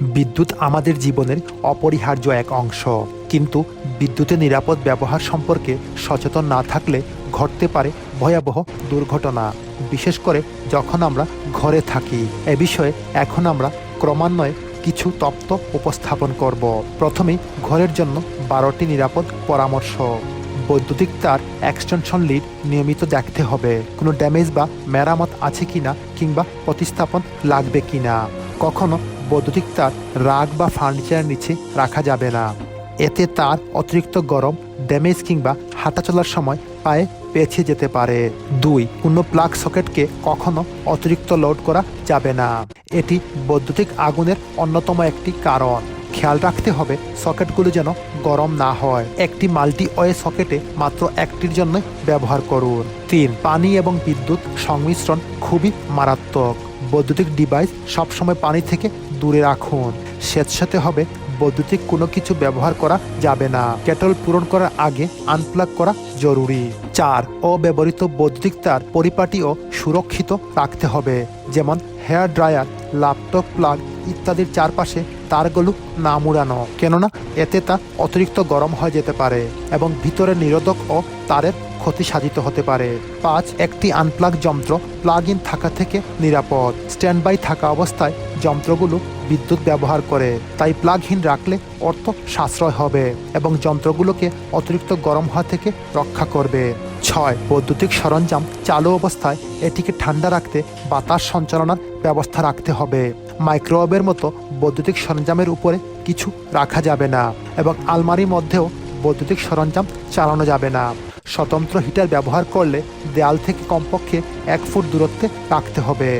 বিদ্যুৎ আমাদের জীবনের অপরিহার্য এক অংশ, কিন্তু বিদ্যুতের নিরাপদ ব্যবহার সম্পর্কে সচেতন না থাকলে ঘটতে পারে ভয়াবহ দুর্ঘটনা, বিশেষ করে যখন আমরা ঘরে থাকি। এ বিষয়ে এখন আমরা ক্রমান্বয়ে কিছু তত্ত্ব উপস্থাপন করব। প্রথমেই ঘরের জন্য 12টি নিরাপদ পরামর্শ। বৈদ্যুতিক তার এক্সটেনশন লিড নিয়মিত দেখতে হবে, কোনো ড্যামেজ বা মেরামত আছে কিনা কিংবা প্রতিস্থাপন লাগবে কিনা। কখনো বৈদ্যুতিক তার রাগ বা ফার্নিচারের নিচে রাখা যাবে না, এতে তার অতিরিক্ত গরম, ড্যামেজ কিংবা হাঁটা চলার সময় পায়ে পেঁচিয়ে যেতে পারে। 2. কোনো প্লাগ সকেটকে কখনো অতিরিক্ত লোড করা যাবে না, এটি বৈদ্যুতিক আগুনের অন্যতম একটি কারণ। খেয়াল রাখতে হবে সকেটগুলো যেন গরম না হয়। একটি মাল্টি ওয়ে সকেটে মাত্র একটির জন্য ব্যবহার করুন। 3. পানি এবং বিদ্যুৎ সংমিশ্রণ খুবই মারাত্মক। বৈদ্যুতিক ডিভাইস সবসময় পানি থেকে দূরে রাখুন। স্যাঁতসেঁতে হবে বৈদ্যুতিক কোনো কিছু ব্যবহার করা যাবে না। কেটল পূরণ করার আগে আনপ্লাগ করা জরুরি। 4. অব্যবহৃত বৈদ্যুতিক তার পরিপাটি ও সুরক্ষিত রাখতে হবে, যেমন হেয়ার ড্রায়ার, ল্যাপটপ প্লাগ ইত্যাদির চারপাশে তারগুলো না মুড়ানো, কেননা এতে তা অতিরিক্ত গরম হয়ে যেতে পারে এবং ভিতরে নিরোধক ও তারের ক্ষতি সাধিত হতে পারে। 5. একটি আনপ্লাগ যন্ত্র প্লাগ ইন থাকা থেকে নিরাপদ। স্ট্যান্ড বাই থাকা অবস্থায় যন্ত্রগুলো বিদ্যুৎ ব্যবহার করে, তাই প্লাগহীন রাখলে অর্থ সাশ্রয় হবে এবং যন্ত্রগুলোকে অতিরিক্ত গরম হওয়া থেকে রক্ষা করবে। 6. বৈদ্যুতিক সরঞ্জাম চালু অবস্থায় এটিকে ঠান্ডা রাখতে বাতাস সঞ্চালনার ব্যবস্থা রাখতে হবে। মাইক্রোওয়েভের মতো বৈদ্যুতিক সরঞ্জামের উপরে কিছু রাখা যাবে না এবং আলমারির মধ্যেও বৈদ্যুতিক সরঞ্জাম চালানো যাবে না। স্বতন্ত্র হিটার ব্যবহার করলে দেয়াল থেকে কমপক্ষে 1 ফুট দূরত্বে রাখতে হবে।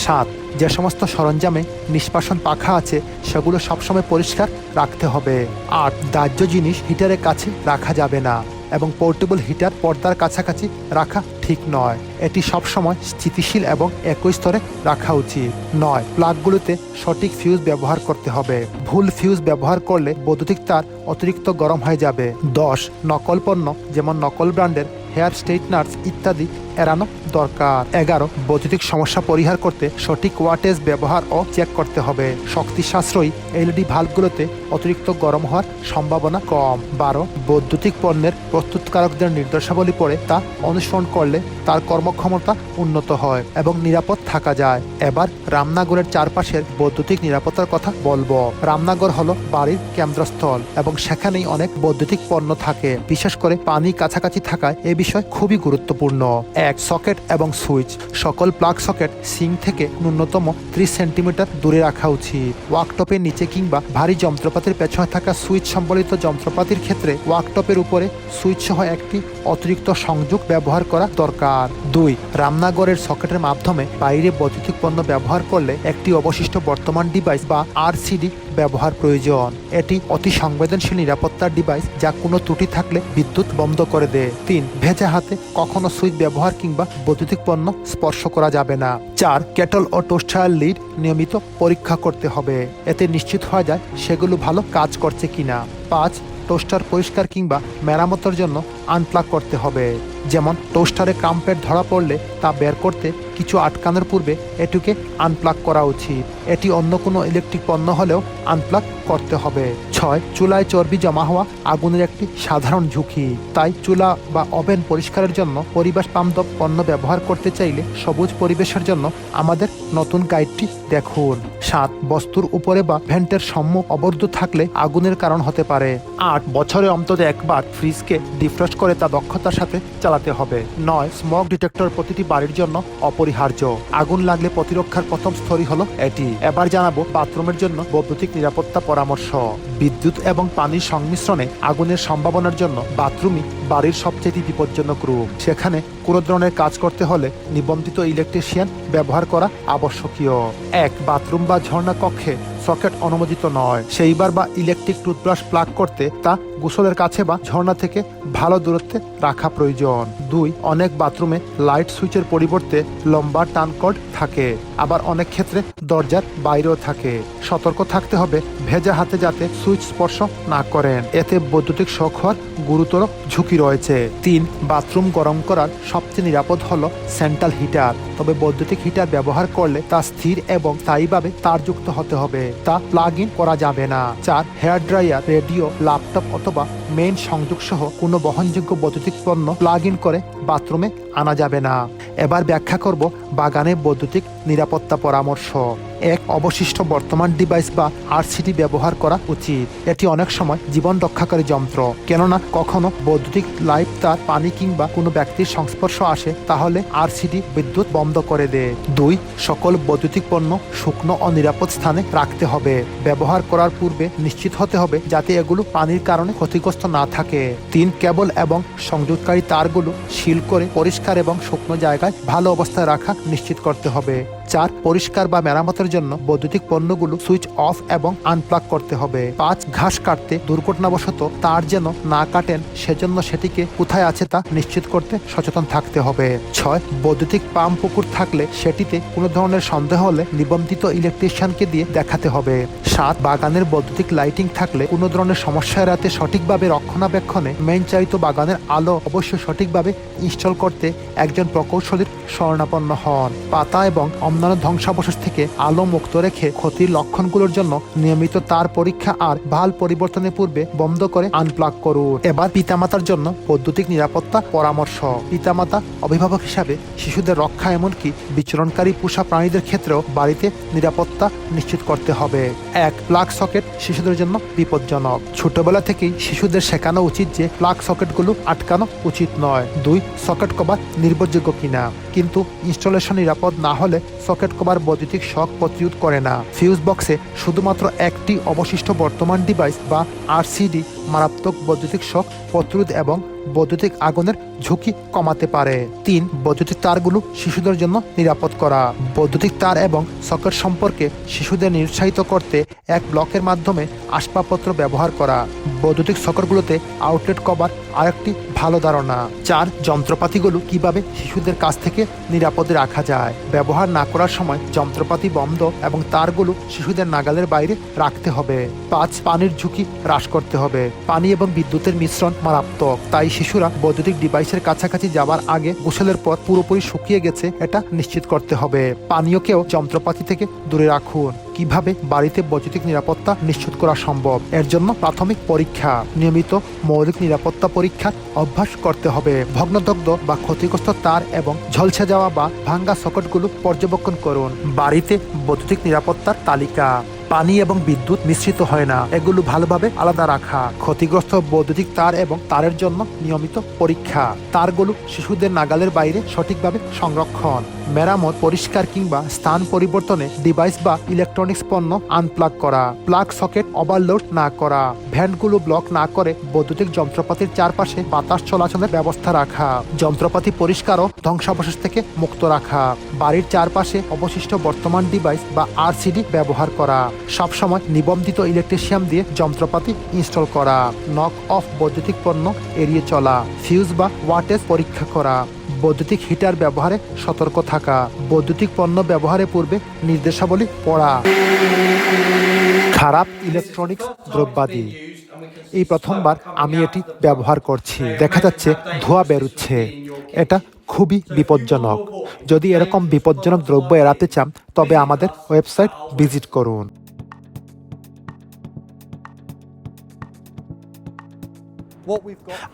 7. যে সমস্ত সরঞ্জামে নিষ্কাশন পাখা আছে সেগুলো সবসময় পরিষ্কার রাখতে হবে। 8. দাহ্য জিনিস হিটারের কাছে রাখা যাবে না এবং পোর্টেবল হিটার পর্দার কাছাকাছি রাখা ঠিক নয়, এটি সবসময় স্থিতিশীল এবং একই স্তরে রাখা উচিত। 9. প্লাগগুলোতে সঠিক ফিউজ ব্যবহার করতে হবে, ভুল ফিউজ ব্যবহার করলে বৈদ্যুতিক তার অতিরিক্ত গরম হয়ে যাবে। 10. নকল পণ্য যেমন নকল ব্র্যান্ডের হেয়ার স্ট্রেটনার্স ইত্যাদি এড়ানো দরকার। 11. বৈদ্যুতিক সমস্যা পরিহার করতে সঠিক ওয়াটেজ ব্যবহার ও চেক করতে হবে। শক্তি সাশ্রয়ী এলইডি ভাল্বগুলোতে অতিরিক্ত গরম হওয়ার সম্ভাবনা কম। 12. বৈদ্যুতিক পণ্যের প্রস্তুতকারকদের নির্দেশাবলী পড়ে তা অনুসরণ করলে তার কর্মক্ষমতা উন্নত হয় এবং নিরাপদ থাকা যায়। এবার রান্নাঘরের চারপাশের বৈদ্যুতিক নিরাপত্তার কথা বলবো। রান্নাঘর হলো বাড়ির কেন্দ্রস্থল এবং সেখানেই অনেক বৈদ্যুতিক পণ্য থাকে, বিশেষ করে পানি কাছাকাছি থাকায় এ বিষয় খুবই গুরুত্বপূর্ণ। 1. সকেট এবং সুইচ। সকল প্লাগ সকেট সিঙ্ক থেকে ন্যূনতম 30 সেন্টিমিটার দূরে রাখা উচিত। ওয়ার্কটপের নিচে কিংবা ভারী যন্ত্রপাতির পেছনে থাকা সুইচ সম্বলিত যন্ত্রপাতির ক্ষেত্রে ওয়ার্কটপের উপরে সুইচ সহ একটি অতিরিক্ত সংযোগ ব্যবহার করা দরকার। 2. রান্নাঘরের সকেটের মাধ্যমে বাইরে বৈদ্যুতিক পণ্য ব্যবহার করলে একটি অবশিষ্ট বর্তমান ডিভাইস বা আরসিডি ব্যবহার প্রয়োজন। এটি অতি সংবেদনশীল নিরাপত্তার ডিভাইস যা কোনো ত্রুটি থাকলে বিদ্যুৎ বন্ধ করে দেয়। 3. ভেজা হাতে কখনো সুইচ ব্যবহার কিংবা বৈদ্যুতিক পণ্য স্পর্শ করা যাবে না। 4. কেটল ও টোস্টার লিড নিয়মিত পরীক্ষা করতে হবে, এতে নিশ্চিত হওয়া যায় সেগুলো ভালো কাজ করছে কিনা। 5. টোস্টার পরিষ্কার কিংবা মেরামতের জন্য আনপ্লাগ করতে হবে, যেমন টোস্টারে ক্রাম্পের ধরা পড়লে তা বের করতে কিছু আটকানোর পূর্বে এটিকে আনপ্লাগ করা উচিত। এটি অন্য কোনো ইলেকট্রিক পণ্য হলেও আনপ্লাগ করতে হবে। 6. চুলায় চর্বি জমা হওয়া আগুনের একটি সাধারণ ঝুঁকি, তাই চুলা বা ওভেন পরিষ্কারের জন্য পরিবেশ বান্ধব পণ্য ব্যবহার করতে চাইলে সবুজ পরিবেশের জন্য আমাদের নতুন গাইডটি দেখুন। 7. বস্তুর উপরে বা ভেন্টের সম্মুখ অবরুদ্ধ থাকলে আগুনের কারণ হতে পারে। 8. বছরে অন্তত একবার ফ্রিজকে ডিফ্রস্ট করে তা দক্ষতার সাথে চালাতে হবে। 9. স্মোক ডিটেক্টর প্রতিটি বাড়ির জন্য অপরিহার্য, আগুন লাগলে প্রতিরক্ষার প্রথম স্তরই হলো এটি। এবার জানাবো বাথরুমের জন্য বৈদ্যুতিক নিরাপত্তা পরামর্শ। বিদ্যুৎ এবং পানির সংমিশ্রণে আগুনের সম্ভাবনার জন্য বাথরুমই বাড়ির সবচেয়ে বিপজ্জনক রূপ। সেখানে কোনো ধরনের কাজ করতে হলে নিবন্ধিত ইলেকট্রিশিয়ান ব্যবহার করা আবশ্যকীয়। 1. বাথরুম বা ঝর্ণা কক্ষে সকেট অনুমোদিত নয়, সেইবার বা ইলেকট্রিক টুথব্রাশ প্লাগ করতে তা গোসলের কাছে বা ঝর্ণা থেকে ভালো দূরত্বে রাখা প্রয়োজন। 2. অনেক বাথরুমে লাইট সুইচের পরিবর্তে লম্বা টান কর্ড থাকে, আবার অনেক ক্ষেত্রে দরজার বাইরেও থাকে। সতর্ক থাকতে হবে ভেজা হাতে যাতে সুইচ স্পর্শ না করেন, এতে বৈদ্যুতিক শক হওয়ার গুরুতর ঝুঁকি রয়েছে। 3. বাথরুম গরম করার সবচেয়ে নিরাপদ হলো সেন্ট্রাল হিটার, তবে বৈদ্যুতিক হিটার ব্যবহার করলে তা স্থির এবং স্থায়ীভাবে তারযুক্ত হতে হবে। তা প্লাগ ইন করা যাবে না। 4. হেয়ার ড্রায়ার, রেডিও, ল্যাপটপ অথবা মেইন সংযোগ সহ কোনো বহনযোগ্য বৈদ্যুতিক পণ্য প্লাগ ইন করে বাথরুমে আনা যাবে না। এবার ব্যাখ্যা করব বাগানে বৈদ্যুতিক নিরাপত্তা পরামর্শ। 1. অবশিষ্ট বর্তমান ডিভাইস বা আরসিডি ব্যবহার করা উচিত। এটি অনেক সময় জীবন রক্ষাকারী যন্ত্র। কেননা কখনো বৈদ্যুতিক লাইট তার পানি কিংবা কোনো ব্যক্তির সংস্পর্শ আসে, তাহলে আরসিডি বিদ্যুৎ বন্ধ করে দেয়। 2. সকল বৈদ্যুতিক পণ্য শুকনো ও নিরাপদ স্থানে রাখতে হবে। ব্যবহার করার পূর্বে নিশ্চিত হতে হবে যাতে এগুলো পানির কারণে ক্ষতিগ্রস্ত না থাকে। 3. কেবল এবং সংযোগকারী তারগুলো সিল করে পরিষ্কার এবং শুকনো জায়গায় ভালো অবস্থায় রাখা নিশ্চিত করতে হবে। 4. পরিষ্কার বা মেরামতের জন্য বৈদ্যুতিক পণ্যগুলো সুইচ অফ এবং আনপ্লাগ করতে হবে। 5. ঘাস কাটতে দুর্ঘটনাবশত তার যেন না কাটেন, সেজন্য সেটিকে কোথায় আছে তা নিশ্চিত করতে সচেতন থাকতে হবে। 6. বৈদ্যুতিক পাম্প পুকুর থাকলে সেটিতে কোনো ধরনের সন্দেহ হলে নিবন্ধিত ইলেকট্রিশিয়ানকে দিয়ে দেখাতে হবে। 7. বাগানের বৈদ্যুতিক লাইটিং থাকলে কোনো ধরনের সমস্যা এড়াতে সঠিকভাবে রক্ষণাবেক্ষণে মেইন চালিত বাগানের আলো অবশ্যই সঠিকভাবে ইনস্টল করতে একজন প্রকৌশলীর শরণাপন্ন হন। পাতা এবং অন্যান্য ধ্বংসাবশেষ থেকে আলো মুক্ত রেখে ক্ষতির লক্ষণগুলোর জন্য নিয়মিত তার পরীক্ষা আর ভাল পরিবর্তনের পূর্বে বন্ধ করে আনপ্লাগ করুন। এবার পিতামাতার জন্য বৈদ্যুতিক নিরাপত্তা পরামর্শ। পিতামাতা অভিভাবক হিসাবে শিশুদের রক্ষা এমনকি বিচরণকারী পোষা প্রাণীদের ক্ষেত্রেও বাড়িতে নিরাপত্তা নিশ্চিত করতে হবে। 1. প্লাগ সকেট শিশুদের জন্য বিপজ্জনক। ছোটবেলা থেকেই শিশুদের শেখানো উচিত যে প্লাগ সকেটগুলো আটকানো উচিত নয়। 2. সকেট কভার নির্ভরযোগ্য কিনা। কিন্তু ইনস্টলেশন নিরাপদ না হলে সকেট কভার বৈদ্যুতিক শক প্রতিরোধ করে না। ফিউজ বক্সে শুধুমাত্র একটি অবশিষ্ট বর্তমান ডিভাইস বা আরসিডি মারাত্মক বৈদ্যুতিক শক প্রতিরোধ এবং বৈদ্যুতিক আগুনের ঝুঁকি কমাতে পারে। 3. বৈদ্যুতিক তারগুলো শিশুদের জন্য নিরাপদ করা। বৈদ্যুতিক তার এবং সকেট সম্পর্কে শিশুদের নিরুৎসাহিত করতে এক ব্লকের মাধ্যমে আসবাবপত্র ব্যবহার করা। বৈদ্যুতিক সকেটগুলোতে আউটলেট কভার আরেকটি ভালো ধারণা। 4. যন্ত্রপাতিগুলো কিভাবে শিশুদের কাছ থেকে নিরাপদে রাখা যায়। ব্যবহার না করার সময় যন্ত্রপাতি বন্ধ এবং তারগুলো শিশুদের নাগালের বাইরে রাখতে হবে। 5. পানির ঝুঁকি হ্রাস করতে হবে। পানি এবং বিদ্যুতের মিশ্রণ মারাত্মক, তাই শিশুরা বৈদ্যুতিক ডিভাইসের কাছাকাছি যাওয়ার আগে গোসলের পর পুরোপুরি শুকিয়ে গেছে এটা নিশ্চিত করতে হবে। পানীয়কেও যন্ত্রপাতি থেকে দূরে রাখুন। কিভাবে বাড়িতে বৈদ্যুতিক নিরাপত্তা নিশ্চিত করা সম্ভব? এর জন্য প্রাথমিক পরীক্ষা, নিয়মিত মৌলিক নিরাপত্তা পরীক্ষার অভ্যাস করতে হবে। ভগ্নদগ্ধ বা ক্ষতিগ্রস্ত তার এবং ঝলসে যাওয়া বা ভাঙ্গা সকেটগুলো পর্যবেক্ষণ করুন। বাড়িতে বৈদ্যুতিক নিরাপত্তার তালিকা। পানি এবং বিদ্যুৎ মিশ্রিত হয় না, এগুলো ভালোভাবে আলাদা রাখা। ক্ষতিগ্রস্ত বৈদ্যুতিক তার এবং তারের জন্য নিয়মিত পরীক্ষা। তারগুলো শিশুদের নাগালের বাইরে সঠিকভাবে সংরক্ষণ। মেরামত, পরিষ্কার কিংবা স্থান পরিবর্তনে ডিভাইস বা ইলেকট্রনিক্স পণ্য আনপ্লাগ করা। প্লাগ সকেট ওভারলোড না করা। ভ্যান্টগুলো ব্লক না করে বৈদ্যুতিক যন্ত্রপাতির চারপাশে বাতাস চলাচলের ব্যবস্থা রাখা। যন্ত্রপাতি পরিষ্কার ও ধ্বংসাবশেষ থেকে মুক্ত রাখা। বাড়ির চারপাশে অবশিষ্ট বর্তমান ডিভাইস বা আরসিডি ব্যবহার করা। সবসময় নিবন্ধিত ইলেকট্রিশিয়ান দিয়ে যন্ত্রপাতি ইনস্টল করা। নক অফ বৈদ্যুতিক পণ্য এড়িয়ে চলা। ফিউজ বা ওয়াটেজ পরীক্ষা করা। বৈদ্যুতিক হিটার ব্যবহারে সতর্ক থাকা। বৈদ্যুতিক পণ্য ব্যবহারের পূর্বে নির্দেশাবলী পড়া। খারাপ ইলেকট্রনিক্স দ্রব্যাদি। এই প্রথমবার আমি এটি ব্যবহার করছি। দেখা যাচ্ছে ধোঁয়া বেরোচ্ছে। এটা খুবই বিপজ্জনক। যদি এরকম বিপজ্জনক দ্রব্য এড়াতে চান তবে আমাদের ওয়েবসাইট ভিজিট করুন।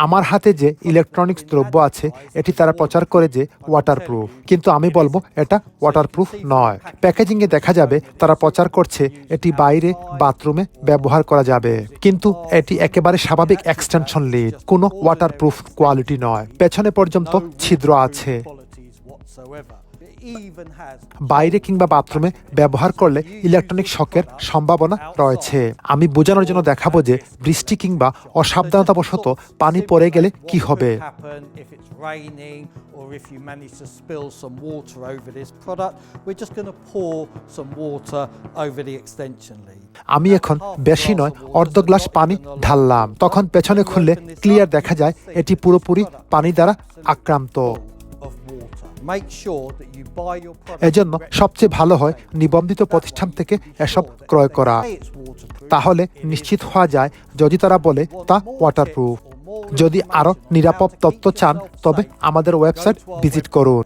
আমার হাতে যে ইলেকট্রনিক্স দ্রব্য আছে এটি তারা প্রচার করে যে ওয়াটারপ্রুফ, কিন্তু আমি বলবো এটা ওয়াটারপ্রুফ নয়। প্যাকেজিংয়ে দেখা যাবে তারা প্রচার করছে এটি বাইরে বাথরুমে ব্যবহার করা যাবে, কিন্তু এটি একেবারে স্বাভাবিক এক্সটেনশন লিড, কোনো ওয়াটারপ্রুফ কোয়ালিটি নয়। পেছনে পর্যন্ত ছিদ্র আছে। বাইরে কিংবা বাথরুমে ব্যবহার করলে ইলেকট্রনিক শকের সম্ভাবনা রয়েছে। আমি বোঝানোর জন্য দেখাবো যে বৃষ্টি কিংবা অসাবধানতাবশত পানি পড়ে গেলে কি হবে। আমি এখন বেশি নয় অর্ধ গ্লাস পানি ঢাললাম, তখন পেছনে খুললে ক্লিয়ার দেখা যায় এটি পুরোপুরি পানি দ্বারা আক্রান্ত। এজন্য সবচেয়ে ভালো হয় নিবন্ধিত প্রতিষ্ঠান থেকে এসব ক্রয় করা। তাহলে নিশ্চিত হওয়া যায় যদি তারা বলে তা ওয়াটারপ্রুফ। যদি আরো নিরাপদ তথ্য চান তবে আমাদের ওয়েবসাইট ভিজিট করুন।